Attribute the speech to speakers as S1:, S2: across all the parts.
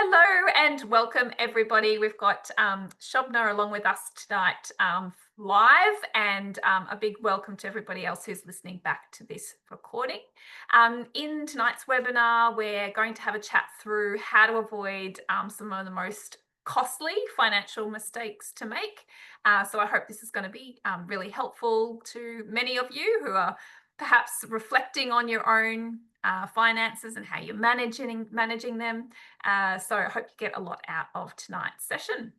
S1: Hello and welcome everybody. We've got Shobna along with us tonight live, and a big welcome to everybody else who's listening back to this recording. In tonight's webinar, we're going to have a chat through how to avoid some of the most costly financial mistakes to make. So I hope this is going to be really helpful to many of you who are perhaps reflecting on your own finances and how you're managing them. So I hope you get a lot out of tonight's session.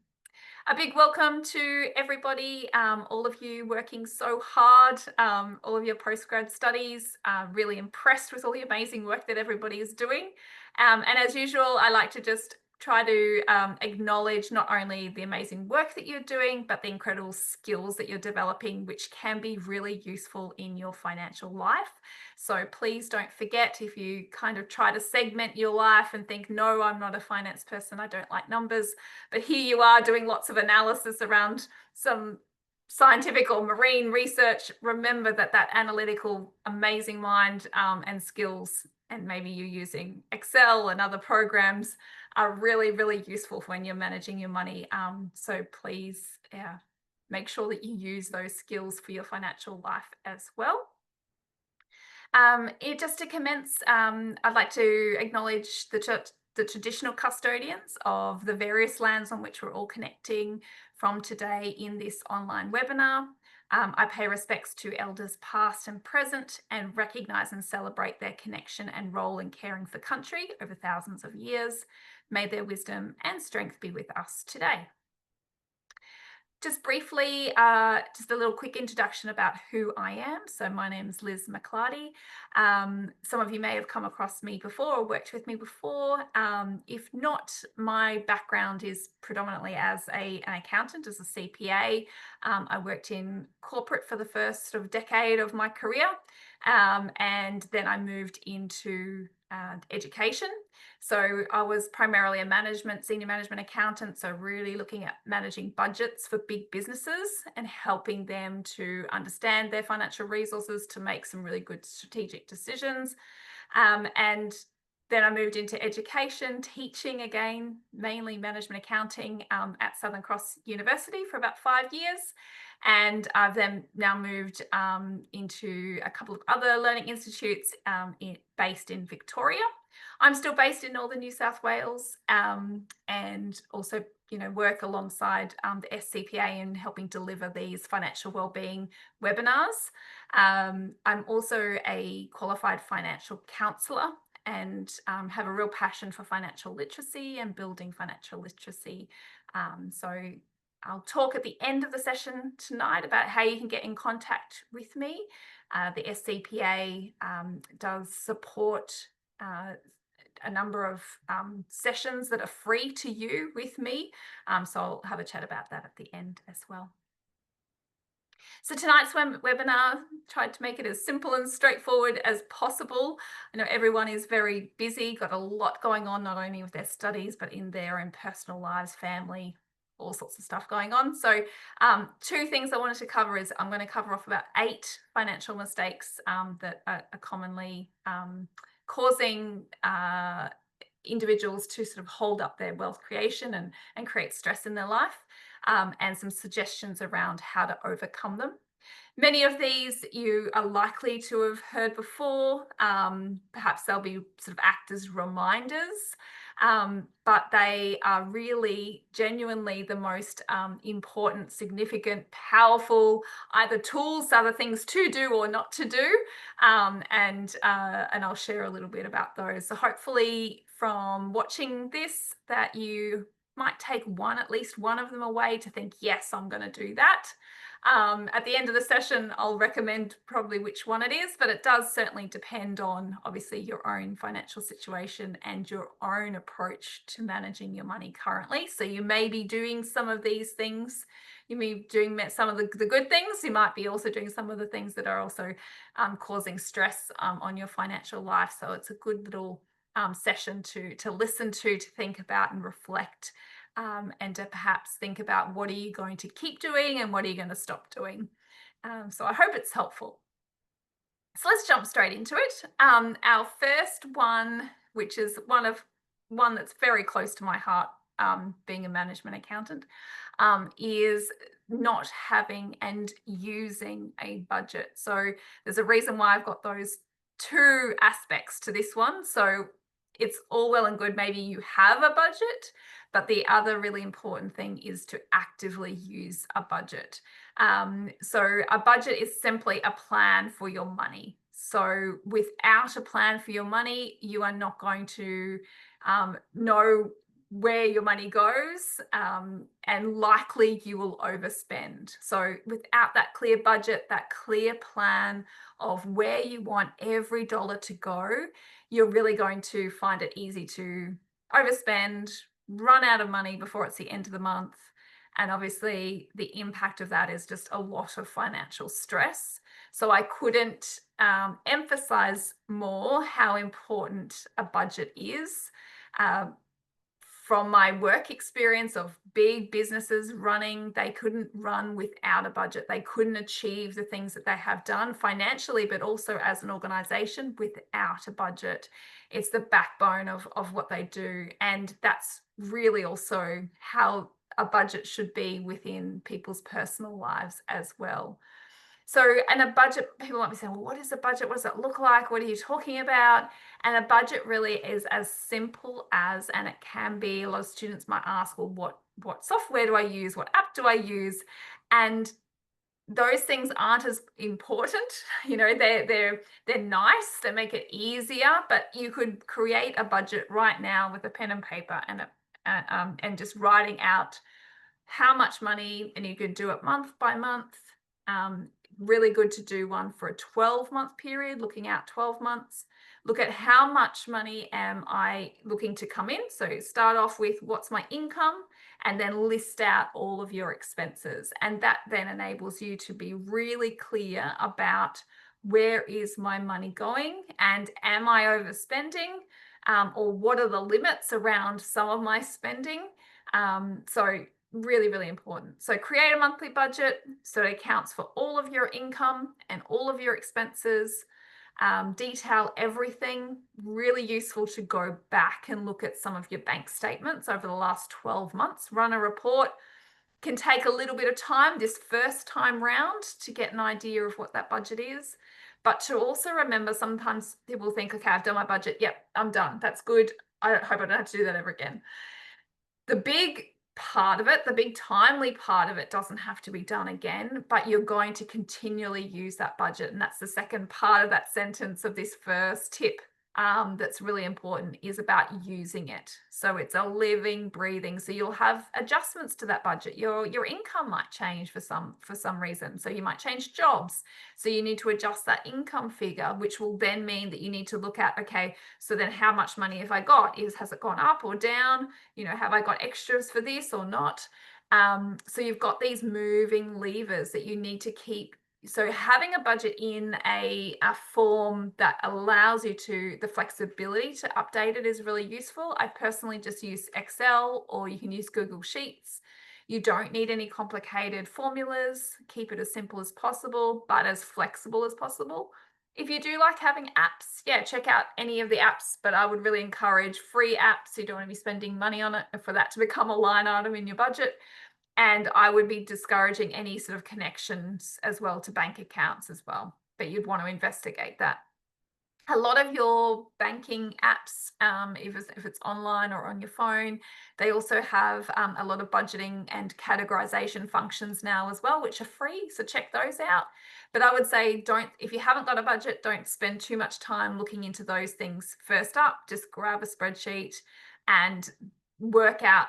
S1: A big welcome to everybody, all of you working so hard, all of your postgrad studies. Really impressed with all the amazing work that everybody is doing. And as usual, I like to just try to acknowledge not only the amazing work that you're doing, but the incredible skills that you're developing, which can be really useful in your financial life. So please don't forget, if you kind of try to segment your life and think, no, I'm not a finance person, I don't like numbers, but here you are doing lots of analysis around some scientific or marine research. Remember that analytical, amazing mind and skills, and maybe you're using Excel and other programs, are really, really useful when you're managing your money. So please make sure that you use those skills for your financial life as well. Just to commence, I'd like to acknowledge the traditional custodians of the various lands on which we're all connecting from today in this online webinar. I pay respects to elders past and present and recognise and celebrate their connection and role in caring for country over thousands of years. May their wisdom and strength be with us today. Just briefly, just a little quick introduction about who I am. So my name is Liz McLardy. Some of you may have come across me before or worked with me before. If not, my background is predominantly as an accountant, as a CPA. I worked in corporate for the first sort of decade of my career, and then I moved into education. So I was primarily a senior management accountant, so really looking at managing budgets for big businesses and helping them to understand their financial resources to make some really good strategic decisions. And then I moved into education, teaching again, mainly management accounting at Southern Cross University for about 5 years. And I've then now moved into a couple of other learning institutes based in Victoria. I'm still based in Northern New South Wales, and also, work alongside the SCPA in helping deliver these financial wellbeing webinars. I'm also a qualified financial counsellor and have a real passion for financial literacy and building financial literacy. So I'll talk at the end of the session tonight about how you can get in contact with me. The SCPA does support a number of sessions that are free to you with me. So I'll have a chat about that at the end as well. So tonight's webinar, tried to make it as simple and straightforward as possible. I know everyone is very busy, got a lot going on, not only with their studies, but in their own personal lives, family, all sorts of stuff going on. So two things I wanted to cover is I'm going to cover off about 8 financial mistakes that are commonly causing individuals to sort of hold up their wealth creation and create stress in their life, and some suggestions around how to overcome them. Many of these you are likely to have heard before. Perhaps they'll be sort of act as reminders, but they are really genuinely the most important, significant, powerful either tools, other things to do or not to do, and I'll share a little bit about those. So hopefully from watching this that you might take at least one of them away to think, yes, I'm going to do that. At the end of the session, I'll recommend probably which one it is, but it does certainly depend on obviously your own financial situation and your own approach to managing your money currently. So you may be doing some of these things. You may be doing some of the good things. You might be also doing some of the things that are also causing stress on your financial life. So it's a good little session to listen to think about and reflect, and to perhaps think about what are you going to keep doing and what are you going to stop doing. So I hope it's helpful. So let's jump straight into it. Our first one, which is one of one that's very close to my heart, being a management accountant, is not having and using a budget. So there's a reason why I've got those two aspects to this one. So it's all well and good, maybe you have a budget, but the other really important thing is to actively use a budget. So a budget is simply a plan for your money. So without a plan for your money, you are not going to know where your money goes, and likely you will overspend. So without that clear budget, that clear plan of where you want every dollar to go, you're really going to find it easy to overspend, run out of money before it's the end of the month. And obviously the impact of that is just a lot of financial stress. So I couldn't emphasize more how important a budget is. From my work experience of big businesses running, they couldn't run without a budget. They couldn't achieve the things that they have done financially, but also as an organization without a budget. It's the backbone of what they do. And that's really also how a budget should be within people's personal lives as well. So, and a budget, people might be saying, well, what is a budget? What does it look like? What are you talking about? And a budget really is as simple as, and it can be, a lot of students might ask, well, what software do I use? What app do I use? And those things aren't as important. You know, they're nice, they make it easier, but you could create a budget right now with a pen and paper and just writing out how much money, and you could do it month by month. Really good to do one for a 12-month period, looking out 12 months. Look at how much money am I looking to come in. So start off with what's my income, and then list out all of your expenses. And that then enables you to be really clear about where is my money going, and am I overspending, or what are the limits around some of my spending. So really, really important. So create a monthly budget so it accounts for all of your income and all of your expenses. Detail everything. Really useful to go back and look at some of your bank statements over the last 12 months. Run a report. Can take a little bit of time this first time round to get an idea of what that budget is. But to also remember, sometimes people think, okay, I've done my budget. Yep, I'm done. That's good. I hope I don't have to do that ever again. The big part of it, the big timely part of it, doesn't have to be done again, but you're going to continually use that budget. And that's the second part of that sentence of this first tip, that's really important, is about using it. So it's a living, breathing. So you'll have adjustments to that budget. Your income might change for some reason. So you might change jobs. So you need to adjust that income figure, which will then mean that you need to look at, okay, so then how much money have I got? Has it gone up or down? You know, have I got extras for this or not? So you've got these moving levers that you need to keep. So having a budget in a form that allows you the flexibility to update it is really useful. I personally just use Excel, or you can use Google Sheets. You don't need any complicated formulas. Keep it as simple as possible, but as flexible as possible. If you do like having apps, yeah, check out any of the apps, but I would really encourage free apps. You don't want to be spending money on it for that to become a line item in your budget. And I would be discouraging any sort of connections as well to bank accounts as well, but you'd want to investigate that. A lot of your banking apps, if it's online or on your phone, they also have a lot of budgeting and categorization functions now as well, which are free. So check those out. But I would say, if you haven't got a budget, don't spend too much time looking into those things first up. Just grab a spreadsheet and work out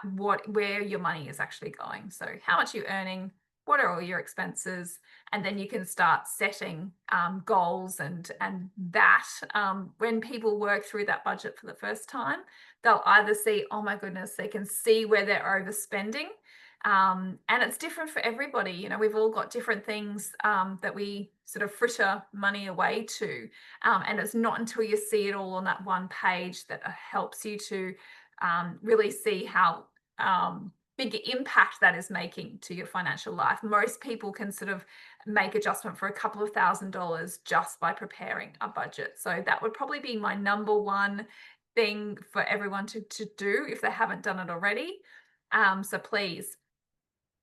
S1: where your money is actually going. So how much are you earning? What are all your expenses? And then you can start setting goals, and that when people work through that budget for the first time, they'll either see, oh my goodness, they can see where they're overspending. And it's different for everybody. You know, we've all got different things that we sort of fritter money away to. And it's not until you see it all on that one page that helps you to really see how big impact that is making to your financial life. Most people can sort of make adjustment for a couple of $1,000s just by preparing a budget. So that would probably be my number one thing for everyone to do if they haven't done it already. So please,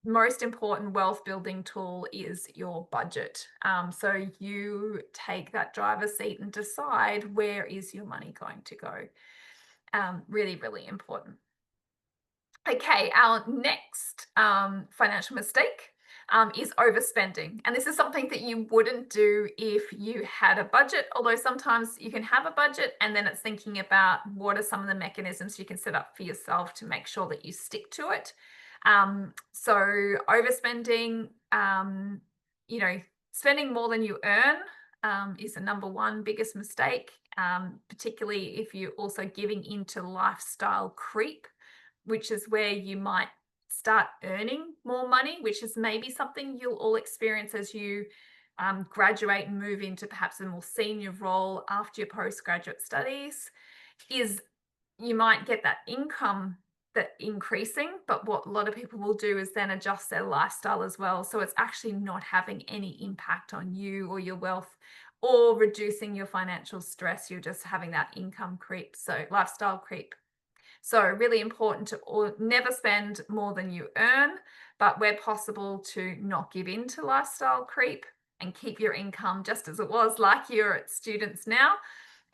S1: most important wealth building tool is your budget. So you take that driver's seat and decide where is your money going to go. Really, really important. Okay, our next financial mistake is overspending. And this is something that you wouldn't do if you had a budget, although sometimes you can have a budget and then it's thinking about what are some of the mechanisms you can set up for yourself to make sure that you stick to it. So overspending, spending more than you earn is the number one biggest mistake, particularly if you're also giving into lifestyle creep, which is where you might start earning more money, which is maybe something you'll all experience as you graduate and move into perhaps a more senior role after your postgraduate studies, is you might get that income that increasing, but what a lot of people will do is then adjust their lifestyle as well. So it's actually not having any impact on you or your wealth or reducing your financial stress. You're just having that income creep, so lifestyle creep. So really important to never spend more than you earn, but where possible to not give in to lifestyle creep and keep your income just as it was like you're at students now.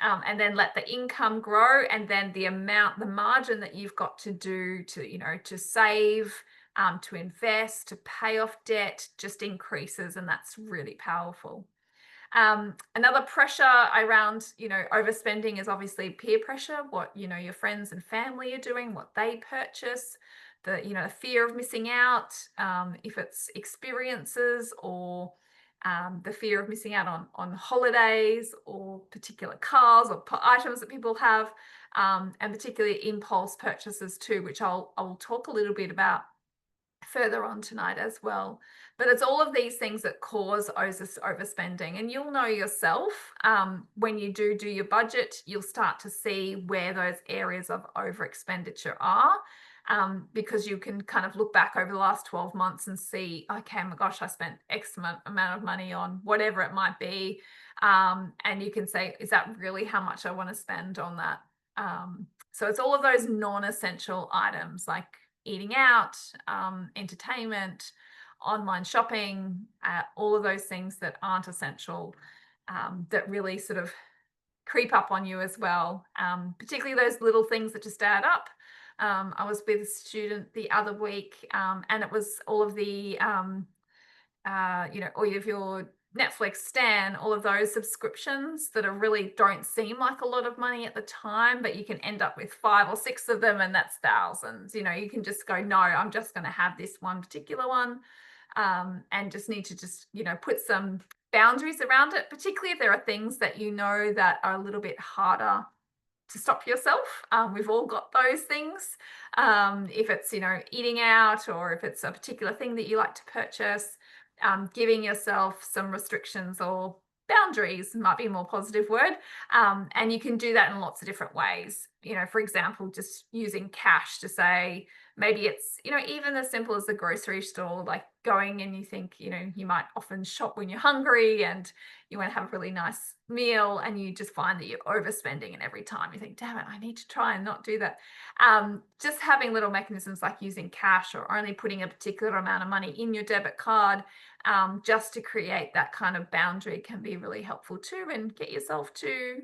S1: And then let the income grow, and then the margin that you've got to do to save, to invest, to pay off debt just increases, and that's really powerful. Another pressure around, overspending is obviously peer pressure, what, your friends and family are doing, what they purchase, the fear of missing out, if it's experiences or the fear of missing out on holidays or particular cars or items that people have, and particularly impulse purchases too, which I'll talk a little bit about further on tonight as well. But it's all of these things that cause overspending, and you'll know yourself when you do your budget, you'll start to see where those areas of over expenditure are, because you can kind of look back over the last 12 months and see, okay, oh my gosh, I spent X amount of money on whatever it might be, and you can say, is that really how much I want to spend on that? So it's all of those non-essential items like eating out, entertainment, online shopping, all of those things that aren't essential, that really sort of creep up on you as well, particularly those little things that just add up. I was with a student the other week, and it was all of the, all of your Netflix, Stan, all of those subscriptions that are really don't seem like a lot of money at the time, but you can end up with 5 or 6 of them, and that's thousands. You can just go, no, I'm just going to have this one particular one, and just need to put some boundaries around it, particularly if there are things that that are a little bit harder to stop yourself. We've all got those things. If it's, eating out, or if it's a particular thing that you like to purchase, giving yourself some restrictions or boundaries might be a more positive word. And you can do that in lots of different ways. For example, just using cash to say, maybe it's, even as simple as the grocery store, like going and you think, you might often shop when you're hungry and you want to have a really nice meal, and you just find that you're overspending, and every time you think, damn it, I need to try and not do that. Just having little mechanisms like using cash, or only putting a particular amount of money in your debit card, just to create that kind of boundary, can be really helpful too, and get yourself to,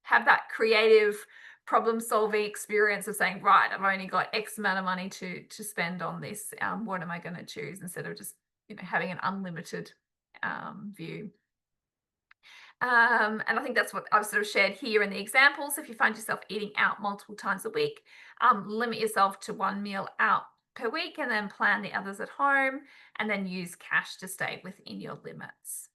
S1: have that creative problem solving experience of saying, right, I've only got X amount of money to spend on this. What am I going to choose, instead of just, having an unlimited view. And I think that's what I've sort of shared here in the examples. If you find yourself eating out multiple times a week, limit yourself to 1 meal out per week, and then plan the others at home, and then use cash to stay within your limits.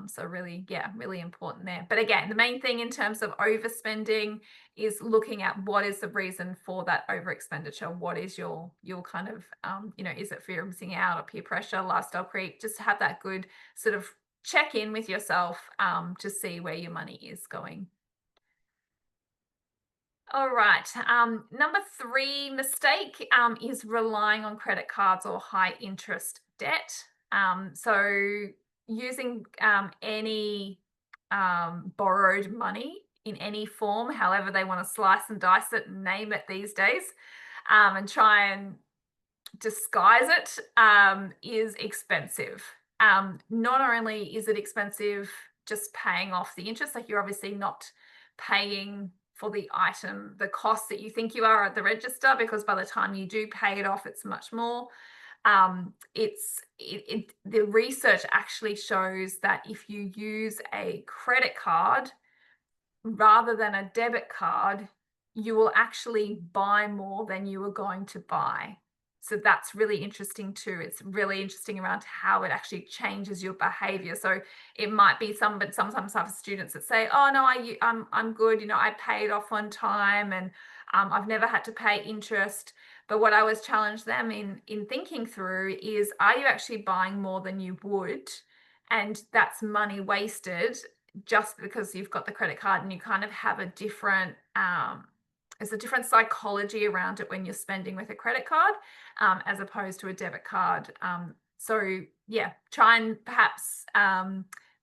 S1: So really, really important there. But again, the main thing in terms of overspending is looking at what is the reason for that over expenditure. What is your kind of, is it fear of missing out, or peer pressure, lifestyle creep? Just to have that good sort of check in with yourself, to see where your money is going. All right. Number 3 mistake is relying on credit cards or high interest debt. So using any borrowed money in any form, however they want to slice and dice it and name it these days, and try and disguise it, is expensive. Not only is it expensive just paying off the interest, like you're obviously not paying for the item, the cost that you think you are at the register, because by the time you do pay it off, it's much more. The research actually shows that if you use a credit card rather than a debit card, you will actually buy more than you were going to buy. So that's really interesting too. It's really interesting around how it actually changes your behavior. So it might be sometimes I have students that say, oh no, I'm good, you know, I paid off on time, and I've never had to pay interest. But what I always challenge them in thinking through is, are you actually buying more than you would? And that's money wasted just because you've got the credit card, and you kind of have a different there's a different psychology around it when you're spending with a credit card, as opposed to a debit card. So yeah, try and perhaps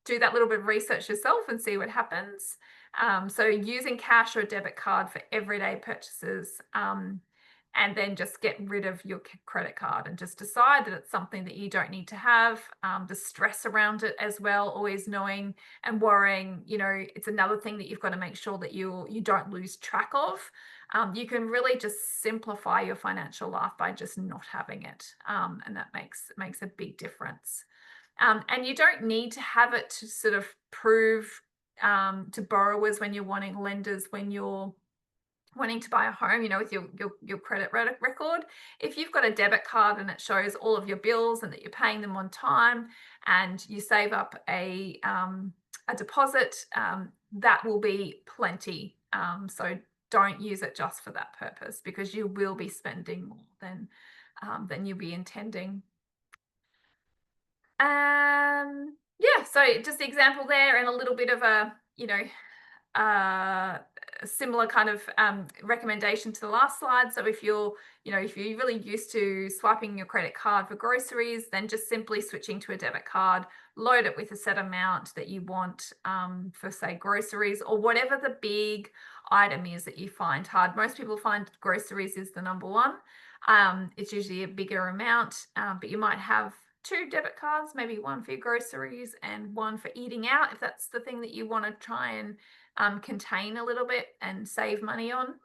S1: do that little bit of research yourself and see what happens. So using cash or a debit card for everyday purchases, and then just get rid of your credit card and just decide that it's something that you don't need to have. The stress around it as well, always knowing and worrying, you know, it's another thing that you've got to make sure that you don't lose track of. You can really just simplify your financial life by just not having it, and that makes a big difference. And you don't need to have it to sort of prove to borrowers when you're wanting lenders, when you're wanting to buy a home, you know, with your credit record. If you've got a debit card and it shows all of your bills and that you're paying them on time, and you save up a deposit, that will be plenty. So don't use it just for that purpose, because you will be spending more than you'll be intending. Yeah, so just the example there, and a little bit of a, you know, a similar kind of recommendation to the last slide. So if you're really used to swiping your credit card for groceries, then just simply switching to a debit card, load it with a set amount that you want for, say, groceries, or whatever the big item is that you find hard. Most people find groceries is the number one. It's usually a bigger amount, but you might have 2 debit cards, maybe one for your groceries and one for eating out, if that's the thing that you want to try and contain a little bit and save money on.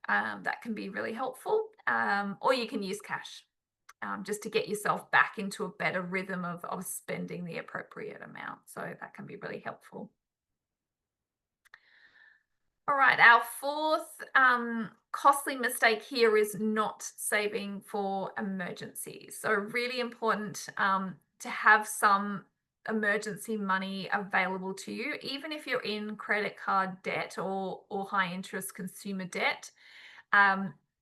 S1: That can be really helpful. Or you can use cash, just to get yourself back into a better rhythm of spending the appropriate amount. So that can be really helpful. All right, our fourth costly mistake here is not saving for emergencies. So really important to have some emergency money available to you, even if you're in credit card debt or high interest consumer debt.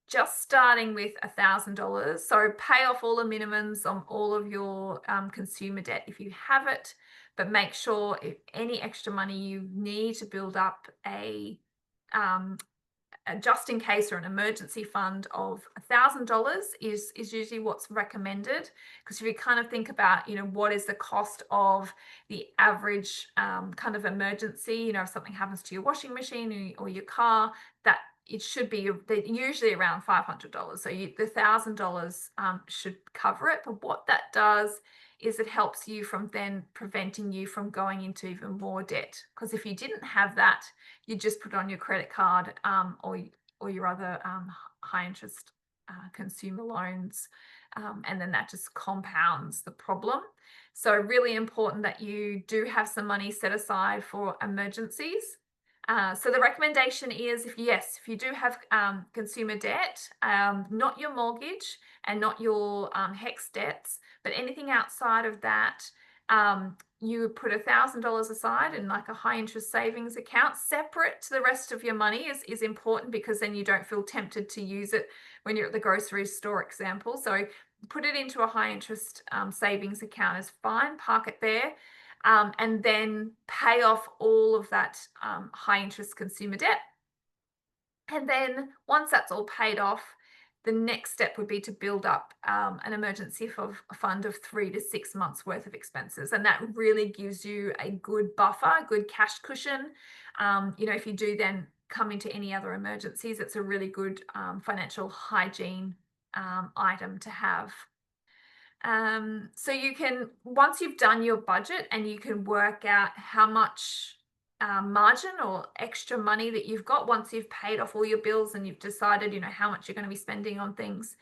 S1: Just starting with $1,000. So pay off all the minimums on all of your consumer debt if you have it, but make sure if any extra money you need to build up a just in case or an emergency fund of $1,000 is usually what's recommended. Because if you kind of think about, you know, what is the cost of the average kind of emergency, you know, if something happens to your washing machine or your car, that it should be usually around $500. So the $1,000 should cover it. But what that does is it helps you from then preventing you from going into even more debt. Because if you didn't have that, you just put on your credit card or your other high interest consumer loans, and then that just compounds the problem. So really important that you do have some money set aside for emergencies. So the recommendation is, if you do have consumer debt, not your mortgage and not your HECS debts, but anything outside of that, you put $1,000 aside in like a high interest savings account, separate to the rest of your money is important, because then you don't feel tempted to use it when you're at the grocery store example. So put it into a high interest savings account is fine, park it there. And then pay off all of that high interest consumer debt. And then once that's all paid off, the next step would be to build up an emergency fund of 3 to 6 months worth of expenses. And that really gives you a good buffer, a good cash cushion. If you do then come into any other emergencies, it's a really good financial hygiene item to have. So you can, once you've done your budget and you can work out how much margin or extra money that you've got once you've paid off all your bills and you've decided, how much you're going to be spending on things,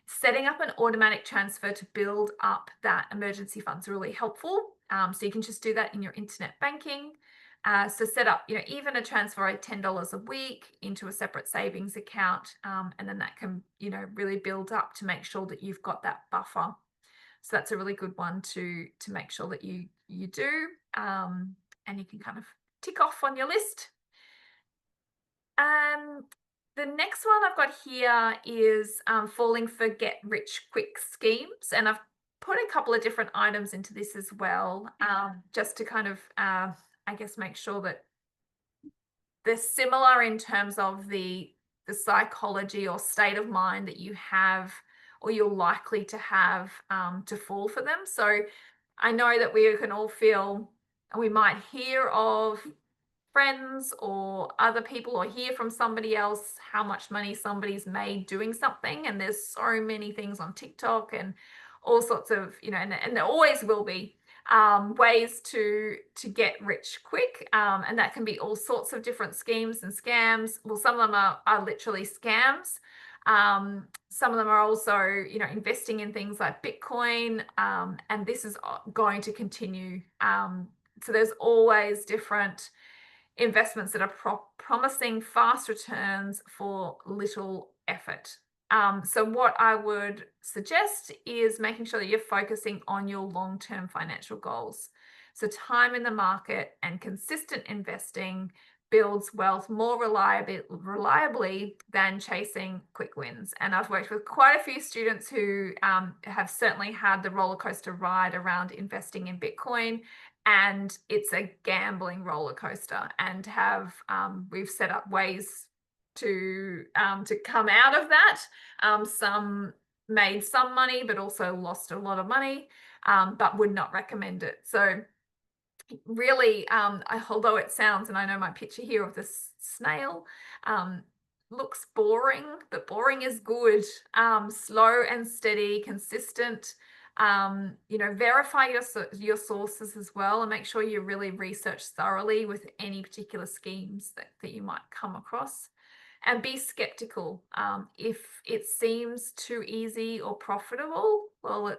S1: setting up an automatic transfer to build up that emergency fund is really helpful. So you can just do that in your internet banking. So set up, even a transfer of $10 a week into a separate savings account, and then that can, really build up to make sure that you've got that buffer. So that's a really good one to make sure that you do, and you can kind of tick off on your list. The next one I've got here is falling for get rich quick schemes, and I've put a couple of different items into this as well, just to kind of make sure that they're similar in terms of the psychology or state of mind that you have or you're likely to have to fall for them. So I know that we can all feel, and we might hear of friends or other people or hear from somebody else how much money somebody's made doing something, and there's so many things on TikTok and all sorts of, and there always will be ways to get rich quick, and that can be all sorts of different schemes and scams. Well, some of them are literally scams. Some of them are also, investing in things like Bitcoin, and this is going to continue. So there's always different investments that are promising fast returns for little effort. So what I would suggest is making sure that you're focusing on your long-term financial goals. So time in the market and consistent investing builds wealth more reliably than chasing quick wins. And I've worked with quite a few students who have certainly had the roller coaster ride around investing in Bitcoin, and it's a gambling roller coaster, and we've set up ways to come out of that. Some made some money, but also lost a lot of money, but would not recommend it. So really, although it sounds, and I know my picture here of this snail looks boring, but boring is good. Slow and steady, consistent. Verify your sources as well, and make sure you really research thoroughly with any particular schemes that you might come across. And be skeptical. If it seems too easy or profitable, well,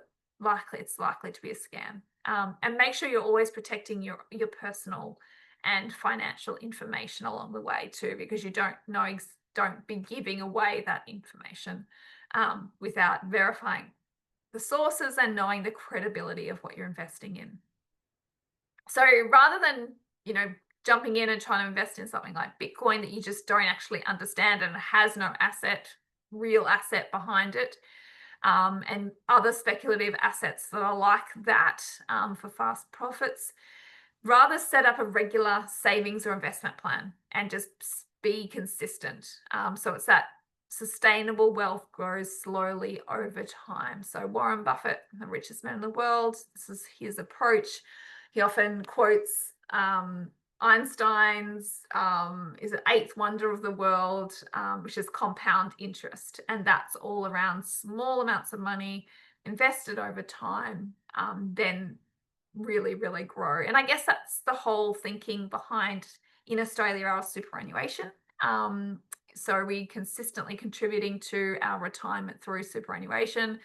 S1: it's likely to be a scam. And make sure you're always protecting your personal and financial information along the way too, because you don't be giving away that information without verifying the sources and knowing the credibility of what you're investing in. So rather than, jumping in and trying to invest in something like Bitcoin that you just don't actually understand and has no real asset behind it, and other speculative assets that are like that for fast profits, rather set up a regular savings or investment plan and just be consistent. So it's that sustainable wealth grows slowly over time. So Warren Buffett, the richest man in the world, this is his approach. He often quotes Einstein's is it eighth wonder of the world, which is compound interest, and that's all around small amounts of money invested over time, then really grow. And I guess that's the whole thinking behind, in Australia, our superannuation. So we consistently contributing to our retirement through superannuation.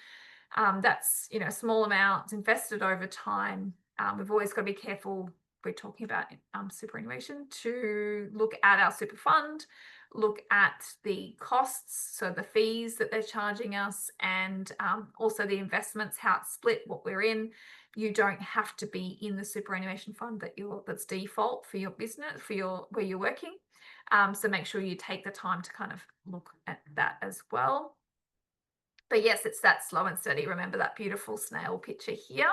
S1: That's small amounts invested over time. We've always got to be careful, we're talking about superannuation, to look at our super fund, look at the costs, so the fees that they're charging us, and also the investments, how it's split, what we're in. You don't have to be in the superannuation fund that's default for your business, where you're working. So make sure you take the time to kind of look at that as well. But yes, it's that slow and steady. Remember that beautiful snail picture here.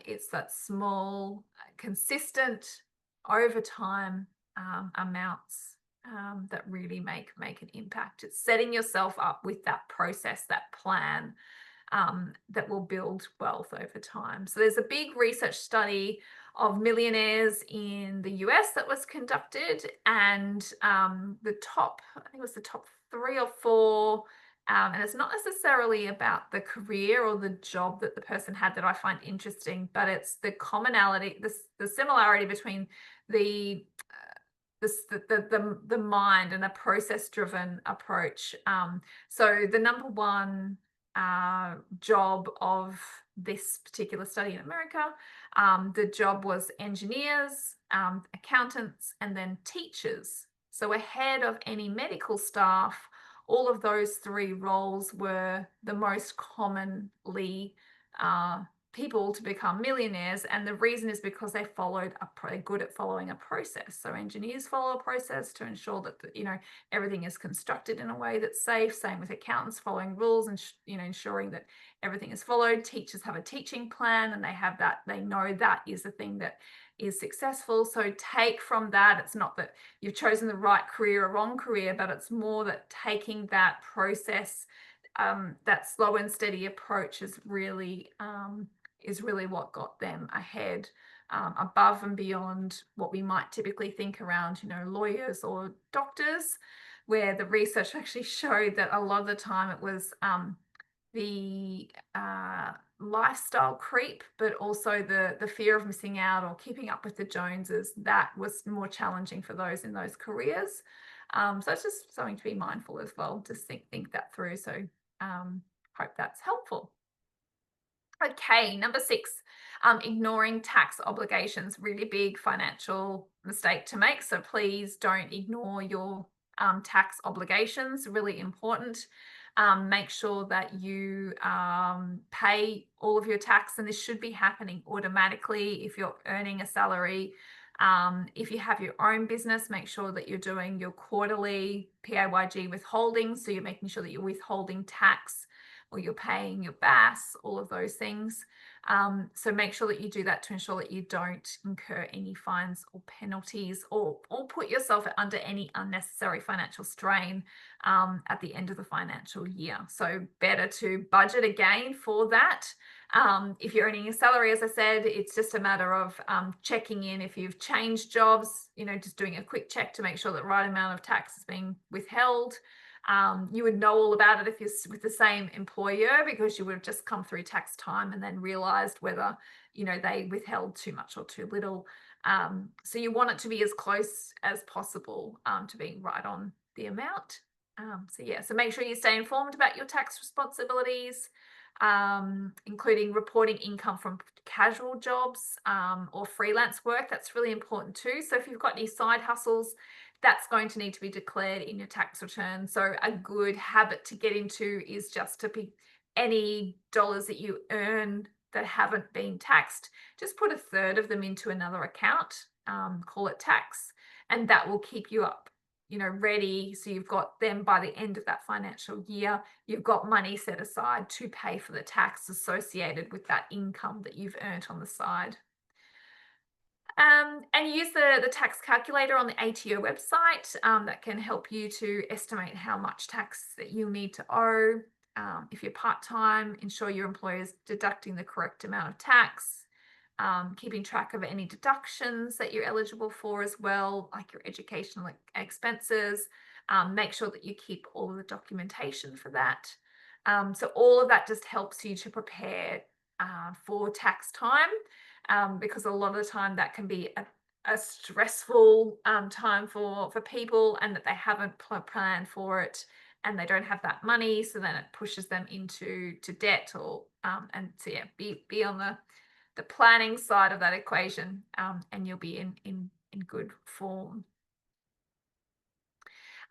S1: It's that small, consistent, over time amounts that really make an impact. It's setting yourself up with that process, that plan, that will build wealth over time. So there's a big research study of millionaires in the US that was conducted, and the top, I think it was the top 3 or 4, and it's not necessarily about the career or the job that the person had that I find interesting, but it's the commonality, the similarity between the the mind and a process-driven approach. So the number one job of this particular study in America, the job was engineers, accountants, and then teachers. So ahead of any medical staff, all of those 3 roles were the most commonly people to become millionaires, and the reason is because they're good at following a process. So engineers follow a process to ensure that everything is constructed in a way that's safe. Same with accountants, following rules and ensuring that everything is followed. Teachers have a teaching plan, and they know that is the thing that is successful. So take from that, it's not that you've chosen the right career or wrong career, but it's more that taking that process, that slow and steady approach is really what got them ahead, above and beyond what we might typically think around, lawyers or doctors, where the research actually showed that a lot of the time it was the lifestyle creep, but also the fear of missing out or keeping up with the Joneses that was more challenging for those in those careers. So it's just something to be mindful as well. Just think that through. So hope that's helpful. Okay, number 6, ignoring tax obligations. Really big financial mistake to make. So please don't ignore your tax obligations. Really important. Make sure that you pay all of your tax, and this should be happening automatically if you're earning a salary. If you have your own business, make sure that you're doing your quarterly PAYG withholding. So you're making sure that you're withholding tax, or you're paying your BAS, all of those things. So make sure that you do that to ensure that you don't incur any fines or penalties, or put yourself under any unnecessary financial strain at the end of the financial year. So better to budget again for that. If you're earning a salary, as I said, it's just a matter of checking in if you've changed jobs, just doing a quick check to make sure that the right amount of tax is being withheld. You would know all about it if you're with the same employer, because you would have just come through tax time and then realized whether they withheld too much or too little. So you want it to be as close as possible to being right on the amount. So make sure you stay informed about your tax responsibilities, including reporting income from casual jobs or freelance work. That's really important too. So if you've got any side hustles, that's going to need to be declared in your tax return. So a good habit to get into is just to be any dollars that you earn that haven't been taxed, just put 1/3 of them into another account, call it tax, and that will keep you up, ready. So you've got them by the end of that financial year, you've got money set aside to pay for the tax associated with that income that you've earned on the side. And use the tax calculator on the ATO website that can help you to estimate how much tax that you need to owe. If you're part-time, ensure your employer is deducting the correct amount of tax, keeping track of any deductions that you're eligible for as well, like your educational expenses. Make sure that you keep all of the documentation for that. So all of that just helps you to prepare for tax time. Because a lot of the time that can be a stressful time for people, and that they haven't planned for it, and they don't have that money, so then it pushes them into debt, or and so be on the planning side of that equation, and you'll be in good form.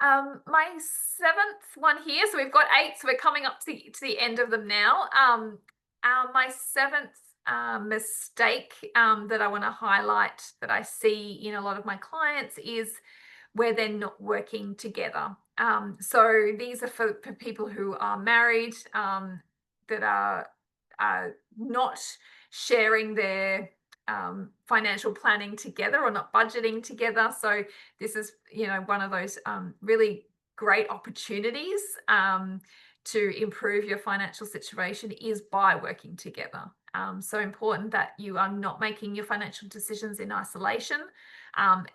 S1: My 7th one here, so we've got 8, so we're coming up to the end of them now. My 7th mistake that I want to highlight, that I see in a lot of my clients, is where they're not working together. So these are for people who are married, that are not sharing their financial planning together or not budgeting together. So this is, one of those really great opportunities to improve your financial situation is by working together. So important that you are not making your financial decisions in isolation.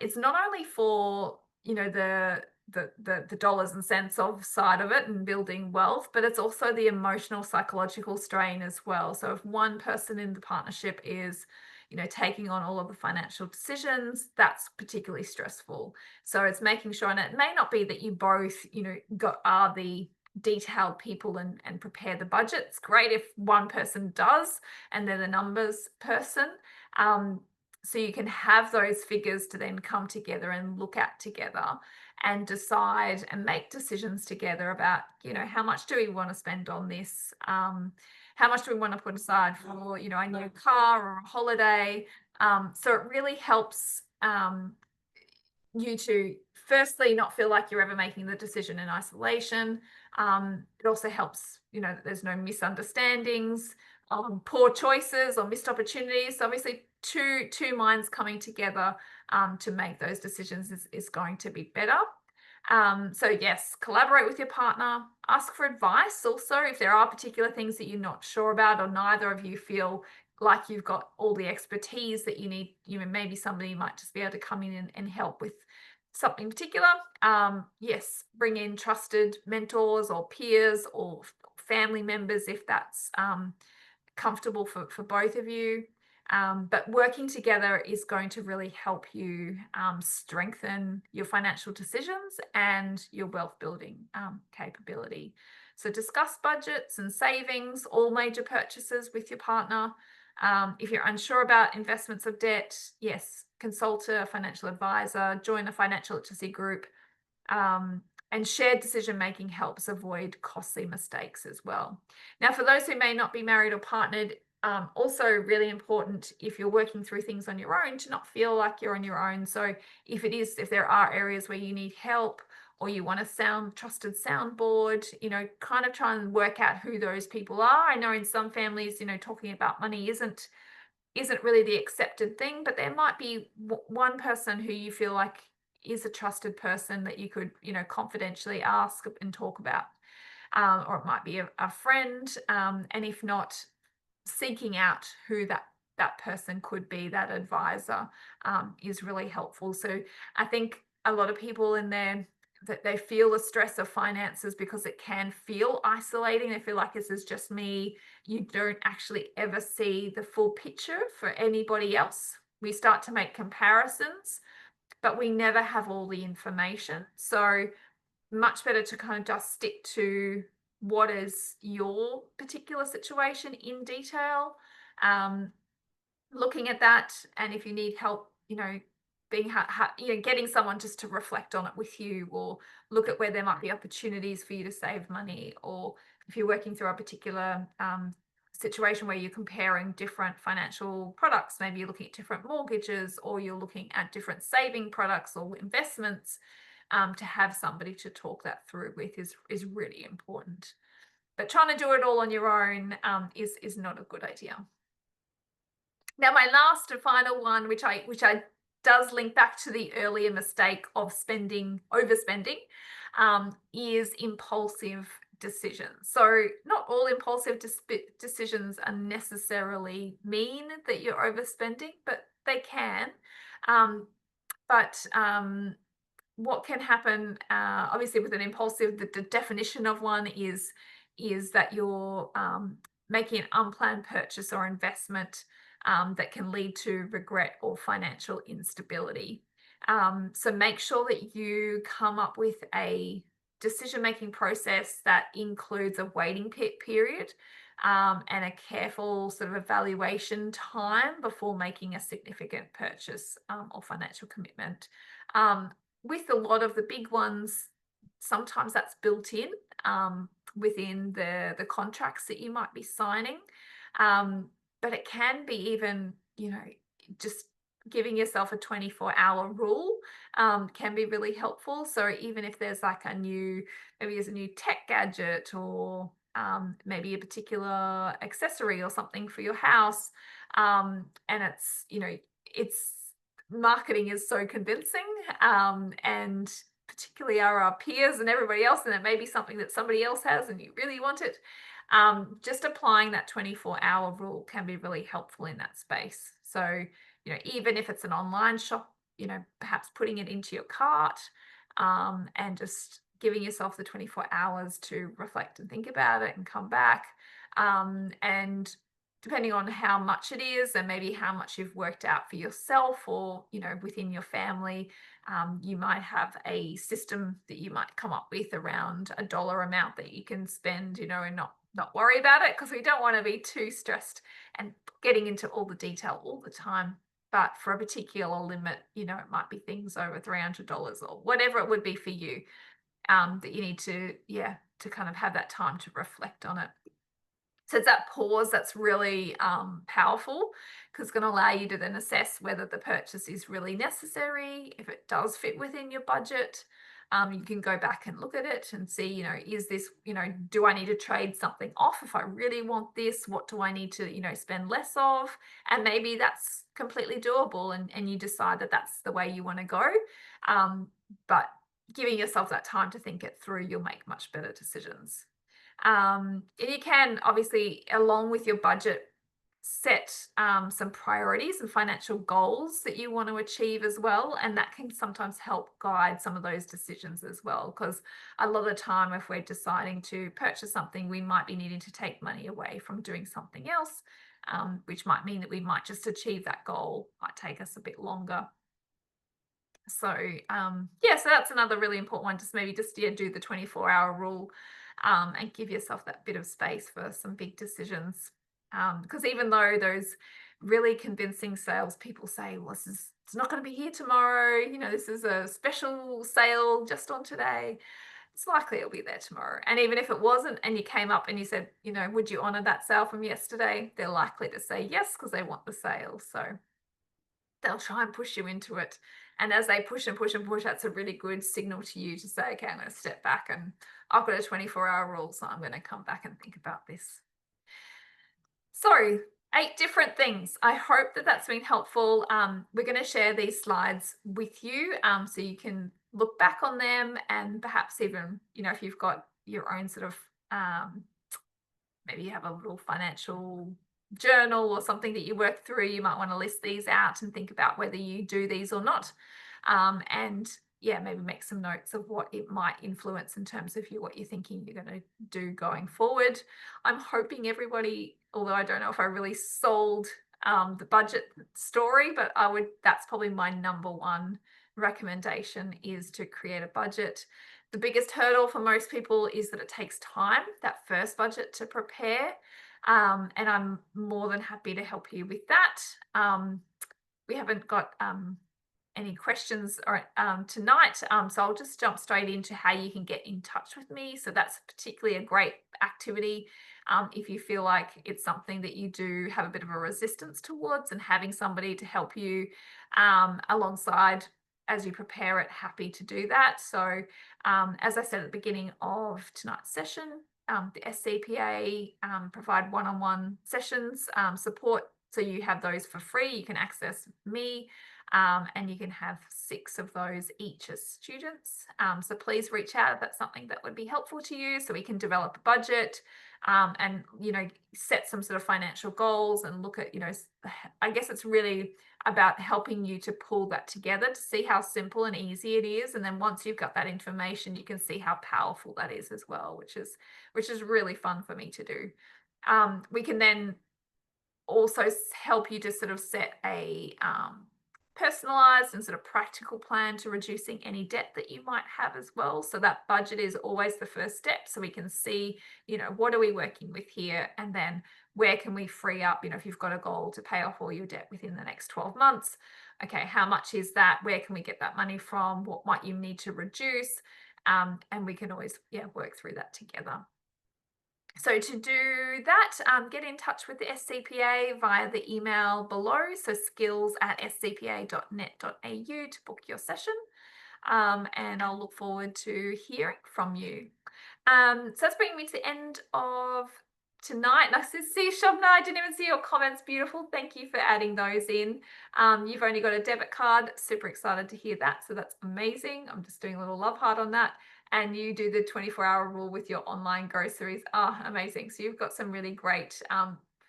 S1: It's not only for, the dollars and cents of side of it and building wealth, but it's also the emotional psychological strain as well. So if one person in the partnership is taking on all of the financial decisions, that's particularly stressful. So it's making sure, and it may not be that you both are the detailed people and prepare the budget. It's great if one person does and they're the numbers person, so you can have those figures to then come together and look at together and decide and make decisions together about, how much do we want to spend on this? How much do we want to put aside for, a new car or a holiday? So it really helps you to firstly not feel like you're ever making the decision in isolation. It also helps, that there's no misunderstandings, poor choices or missed opportunities. So obviously two minds coming together to make those decisions is going to be better. So yes, collaborate with your partner, ask for advice also if there are particular things that you're not sure about or neither of you feel like you've got all the expertise that you need. Maybe somebody might just be able to come in and help with something particular. Yes, bring in trusted mentors or peers or family members if that's comfortable for both of you. But working together is going to really help you strengthen your financial decisions and your wealth building capability. So discuss budgets and savings, all major purchases with your partner. If you're unsure about investments of debt, yes, consult a financial advisor, join a financial literacy group, and shared decision making helps avoid costly mistakes as well. Now, for those who may not be married or partnered, also really important if you're working through things on your own to not feel like you're on your own. So if there are areas where you need help or you want a trusted soundboard, kind of try and work out who those people are. I know in some families, talking about money isn't really the accepted thing, but there might be one person who you feel like is a trusted person that you could, confidentially ask and talk about. Or it might be a friend. And if not, seeking out who that person could be, that advisor, is really helpful. So I think a lot of people in there, that they feel the stress of finances because it can feel isolating. They feel like this is just me. You don't actually ever see the full picture for anybody else. We start to make comparisons, but we never have all the information. So much better to kind of just stick to what is your particular situation in detail, looking at that, and if you need help, getting someone just to reflect on it with you, or look at where there might be opportunities for you to save money, or if you're working through a particular situation where you're comparing different financial products, maybe you're looking at different mortgages or you're looking at different saving products or investments, to have somebody to talk that through with is really important. But trying to do it all on your own is not a good idea. Now, my last and final one, which I does link back to the earlier mistake of overspending, is impulsive decisions. So not all impulsive decisions are necessarily mean that you're overspending, but they can. What can happen, obviously with an impulsive, the definition of one is that you're making an unplanned purchase or investment that can lead to regret or financial instability. So make sure that you come up with a decision-making process that includes a waiting period and a careful sort of evaluation time before making a significant purchase or financial commitment. With a lot of the big ones, sometimes that's built in within the contracts that you might be signing. But it can be even, just giving yourself a 24-hour rule can be really helpful. So even if there's like maybe there's a new tech gadget or maybe a particular accessory or something for your house, And it's, it's marketing is so convincing, and particularly our peers and everybody else, and it may be something that somebody else has and you really want it. Just applying that 24-hour rule can be really helpful in that space. So, even if it's an online shop, perhaps putting it into your cart, and just giving yourself the 24 hours to reflect and think about it and come back. And depending on how much it is and maybe how much you've worked out for yourself or, within your family, you might have a system that you might come up with around a dollar amount that you can spend, and not worry about it, because we don't want to be too stressed and getting into all the detail all the time. But for a particular limit, it might be things over $300 or whatever it would be for you, that you need to, to kind of have that time to reflect on it. So it's that pause that's really powerful, because it's going to allow you to then assess whether the purchase is really necessary, if it does fit within your budget. You can go back and look at it and see, is this, do I need to trade something off if I really want this? What do I need to, spend less of? And maybe that's completely doable, and you decide that that's the way you want to go. But giving yourself that time to think it through, you'll make much better decisions. And you can obviously, along with your budget, set some priorities and financial goals that you want to achieve as well. And that can sometimes help guide some of those decisions as well. Because a lot of the time, if we're deciding to purchase something, we might be needing to take money away from doing something else, which might mean that we might just achieve that goal, might take us a bit longer. So so that's another really important one. Just maybe do the 24-hour rule, and give yourself that bit of space for some big decisions. Because even though those really convincing salespeople say, well, it's not going to be here tomorrow, this is a special sale just on today, it's likely it'll be there tomorrow. And even if it wasn't, and you came up and you said, would you honor that sale from yesterday? They're likely to say yes, because they want the sale. So they'll try and push you into it. And as they push and push and push, that's a really good signal to you to say, okay, I'm going to step back, and I've got a 24-hour rule, so I'm going to come back and think about this. So 8 different things. I hope that that's been helpful. We're going to share these slides with you, so you can look back on them, and perhaps even, if you've got your own sort of, maybe you have a little financial journal or something that you work through, you might want to list these out and think about whether you do these or not. And maybe make some notes of what it might influence in terms of what you're thinking you're going to do going forward. I'm hoping everybody, although I don't know if I really sold the budget story, but that's probably my number one recommendation, is to create a budget. The biggest hurdle for most people is that it takes time, that first budget, to prepare. And I'm more than happy to help you with that. We haven't got any questions tonight, so I'll just jump straight into how you can get in touch with me. So that's particularly a great activity if you feel like it's something that you do have a bit of a resistance towards, and having somebody to help you alongside as you prepare it, happy to do that. So as I said at the beginning of tonight's session, the SCPA provide one-on-one sessions, support. So you have those for free. You can access me, and you can have 6 of those each as students. So please reach out if that's something that would be helpful to you, so we can develop a budget, and set some sort of financial goals, and look at, I guess it's really about helping you to pull that together to see how simple and easy it is. And then once you've got that information, you can see how powerful that is as well, which is really fun for me to do. We can then also help you to sort of set a personalized and sort of practical plan to reducing any debt that you might have as well. So that budget is always the first step, so we can see, what are we working with here, and then where can we free up, if you've got a goal to pay off all your debt within the next 12 months, okay, how much is that, where can we get that money from, what might you need to reduce, and we can always work through that together. So to do that, get in touch with the SCPA via the email below, so skills@scpa.net.au to book your session, and I'll look forward to hearing from you. So that's bringing me to the end of tonight. Nice to see you, Shobna. I didn't even see your comments. Beautiful. Thank you for adding those in. You've only got a debit card. Super excited to hear that. So that's amazing. I'm just doing a little love heart on that. And you do the 24-hour rule with your online groceries. Amazing. So you've got some really great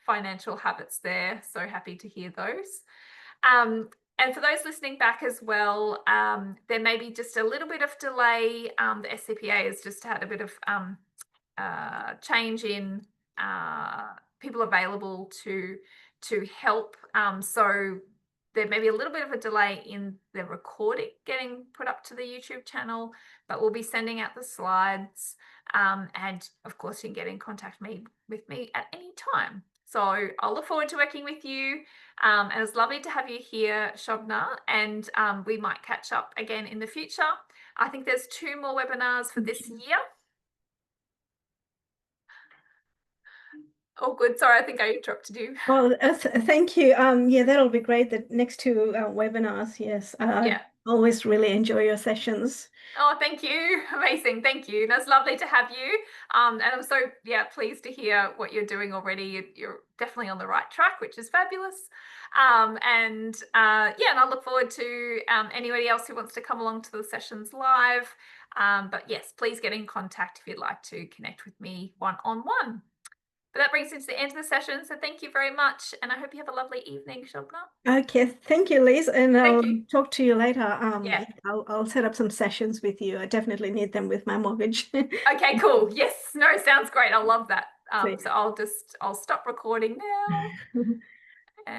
S1: financial habits there. So happy to hear those. And for those listening back as well, there may be just a little bit of delay. The SCPA has just had a bit of change in people available to help. So there may be a little bit of a delay in the recording getting put up to the YouTube channel, but we'll be sending out the slides. And of course, you can get in contact with me at any time. So I'll look forward to working with you. And it's lovely to have you here, Shobna, and we might catch up again in the future. I think there's 2 more webinars for this year. Oh, good. Sorry, I think I interrupted you.
S2: Well, thank you. Yeah, that'll be great. The next 2 webinars. Yes.
S1: Yeah.
S2: Always really enjoy your sessions.
S1: Oh, thank you. Amazing. Thank you. And it's lovely to have you. And I'm so, pleased to hear what you're doing already. You're definitely on the right track, which is fabulous. And I look forward to anybody else who wants to come along to the sessions live. But yes, please get in contact if you'd like to connect with me one-on-one. But that brings us to the end of the session. So thank you very much. And I hope you have a lovely evening, Shobna.
S2: Okay, thank you, Liz. And
S1: Thank
S2: I'll
S1: you.
S2: talk to you later.
S1: Yeah.
S2: I'll set up some sessions with you. I definitely need them with my mortgage.
S1: Okay, cool. Yes. No, sounds great. I love that.
S2: See.
S1: So I'll stop recording now.